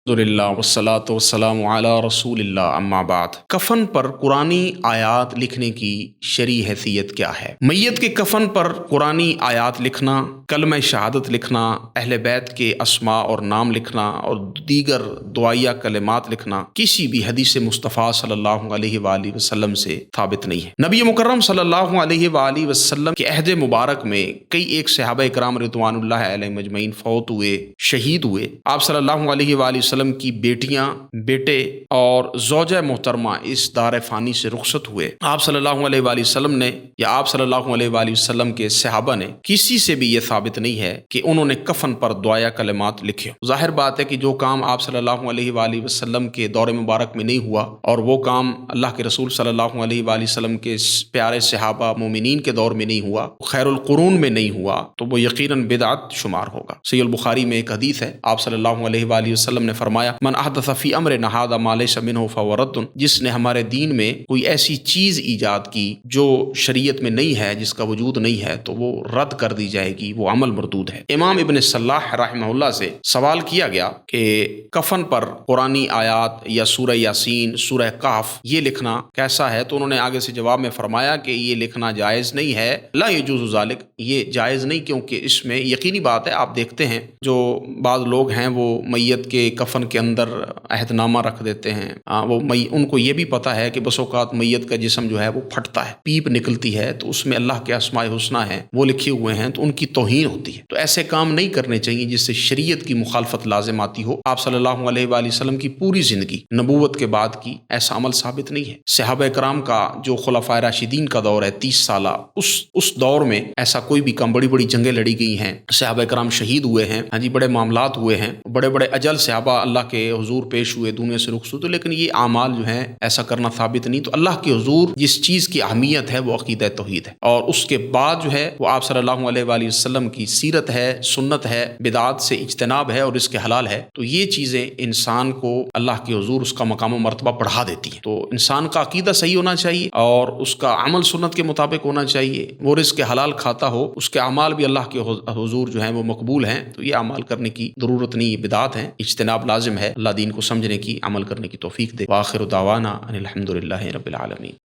الحمدللہ والصلاۃ والسلام علی رسول اللہ اما بعد۔ کفن پر قرآنی آیات لکھنے کی شرعی حیثیت کیا ہے؟ میت کے کفن پر قرآنی آیات لکھنا، کلمہ شہادت لکھنا، اہل بیت کے اسماء اور نام لکھنا اور دیگر دعائیہ کلمات لکھنا کسی بھی حدیث مصطفیٰ صلی اللہ علیہ وآلہ وسلم سے ثابت نہیں ہے۔ نبی مکرم صلی اللہ علیہ وآلہ وسلم کے عہد مبارک میں کئی ایک صحابہ کرام رضوان اللہ علیہم اجمعین فوت ہوئے، شہید ہوئے۔ آپ صلی اللہ علیہ وآلہ وسلم کی بیٹیاں، بیٹے اور زوجہ محترمہ اس دار فانی سے رخصت ہوئے۔ آپ صلی اللہ علیہ وآلہ وسلم نے یا آپ صلی اللہ علیہ وآلہ وسلم کے صحابہ نے کسی سے بھی یہ ثابت نہیں ہے کہ انہوں نے کفن پر دعائیہ کلمات لکھے۔ ظاہر بات ہے کہ جو کام آپ صلی اللہ علیہ وآلہ وسلم کے دور مبارک میں نہیں ہوا اور وہ کام اللہ کے رسول صلی اللہ علیہ وآلہ وسلم کے پیارے صحابہ مومنین کے دور میں نہیں ہوا، خیر القرون میں نہیں ہوا، تو وہ یقیناً بدعت شمار ہوگا۔ صحیح البخاری میں ایک حدیث ہے، آپ صلی اللہ علیہ وآلہ وسلم نے فرمایا من احدث فی امرنا ھذا ما لیس منہ فہو رد، جس نے ہمارے دین میں کوئی ایسی چیز ایجاد کی جو شریعت میں نہیں ہے، جس کا وجود نہیں ہے، تو وہ رد کر دی جائے گی، وہ عمل مردود ہے۔ امام ابن صلاح رحمہ اللہ سے سوال کیا گیا کہ کفن پر قرآنی آیات یا سورہ یاسین، سورہ کہف یہ لکھنا کیسا ہے؟ تو انہوں نے آگے سے جواب میں فرمایا کہ یہ لکھنا جائز نہیں ہے، لا یجوز ذالک، یہ جائز نہیں، کیونکہ اس میں یقینی بات ہے، آپ دیکھتے ہیں جو بعض لوگ ہیں وہ میت کے کفن کے اندر عہد نامہ رکھ دیتے ہیں، ان کو یہ بھی پتا ہے کہ بس اوقات میت کا جسم جو ہے وہ پھٹتا ہے، پیپ نکلتی ہے، تو اس میں اللہ کے اسماء الحسنی ہیں وہ لکھے ہوئے ہیں، تو ان کی توہین ہوتی ہے۔ تو ایسے کام نہیں کرنے چاہیے جس سے شریعت کی مخالفت لازم آتی ہو۔ آپ صلی اللہ علیہ وآلہ وسلم کی پوری زندگی نبوت کے بعد کی ایسا عمل ثابت نہیں ہے۔ صحابہ کرام کا جو خلفائے راشدین کا دور ہے 30 سالہ، اس دور میں ایسا کوئی بھی کام، بڑی بڑی جنگیں لڑی گئی ہیں، صحابہ کرام شہید ہوئے ہیں، ہاں جی، بڑے معاملات ہوئے ہیں، بڑے بڑے اجل صحابہ اللہ کے حضور پیش ہوئے، دنیا سے رخصت ہوئے، لیکن یہ اعمال جو ہیں ایسا کرنا ثابت نہیں۔ تو اللہ کے حضور جس چیز کی اہمیت ہے وہ عقیدہ توحید ہے، اور اس کے بعد جو ہے وہ آپ صلی اللہ علیہ وآلہ وسلم کی سیرت ہے، سنت ہے، بدعات سے اجتناب ہے اور اس کے حلال ہے۔ تو یہ چیزیں انسان کو اللہ کے حضور اس کا مقام و مرتبہ بڑھا دیتی ہیں۔ تو انسان کا عقیدہ صحیح ہونا چاہیے اور اس کا عمل سنت کے مطابق ہونا چاہیے، وہ رزق حلال کھاتا ہو، اس کے اعمال بھی اللہ کے حضور جو ہیں وہ مقبول ہیں۔ تو یہ اعمال کرنے کی ضرورت نہیں، یہ بدعات ہیں، اجتناب لازم ہے۔ اللہ دین کو سمجھنے کی، عمل کرنے کی توفیق دے۔ وآخر دعوانا ان الحمد للہ رب العالمین۔